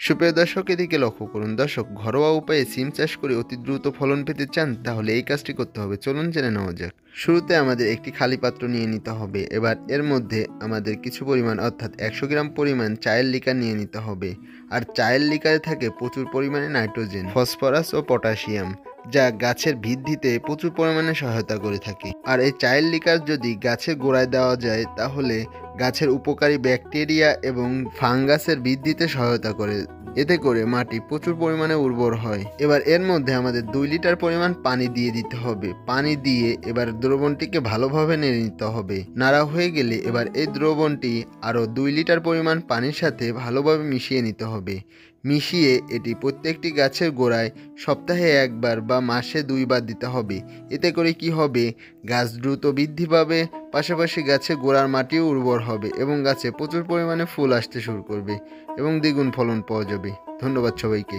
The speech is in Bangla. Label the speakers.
Speaker 1: সুপ্রিয় দর্শক, এদিকে লক্ষ্য করুন। দর্শক, ঘরোয়া উপায়ে সিম চাষ করে অতি দ্রুত ফলন পেতে চান? তাহলে এই কাজটি করতে হবে। চলুন জেনে নেওয়া যাক। শুরুতে আমাদের একটি খালি পাত্র নিয়ে নিতে হবে। এবার এর মধ্যে আমাদের কিছু পরিমাণ অর্থাৎ 100 গ্রাম পরিমাণ চায়ের লিকার নিয়ে নিতে হবে। আর চায়ের লিকারে থাকে প্রচুর পরিমাণে নাইট্রোজেন, ফসফরাস ও পটাশিয়াম, যা গাছের বৃদ্ধিতে প্রচুর পরিমাণে সহায়তা করে থাকে। আর এই চায়ের লিকার যদি গাছের গোড়ায় দেওয়া যায় তাহলে গাছের উপকারী ব্যাকটেরিয়া এবং ফাঙ্গাসের বৃদ্ধিতে সহায়তা করে। এতে করে মাটি প্রচুর পরিমাণে উর্বর হয়। এবার এর মধ্যে আমাদের 2 লিটার পরিমাণ পানি দিয়ে দিতে হবে। পানি দিয়ে এবার দ্রবণটিকে ভালোভাবে নেড়ে নিতে হবে। নাড়া হয়ে গেলে এবার এই দ্রবণটি আরও 2 লিটার পরিমাণ পানির সাথে ভালোভাবে মিশিয়ে নিতে হবে। মিশিয়ে এটি প্রত্যেকটি গাছের গোড়ায় সপ্তাহে একবার বা মাসে 2 বার দিতে হবে। এতে করে কি হবে, গাছ দ্রুত বৃদ্ধি পাবে, পাশাপাশি গাছের গোড়ার মাটিও উর্বর হবে এবং গাছে প্রচুর পরিমাণে ফুল আসতে শুরু করবে এবং দ্বিগুণ ফলন পাওয়া যাবে। ধন্যবাদ সবাইকে।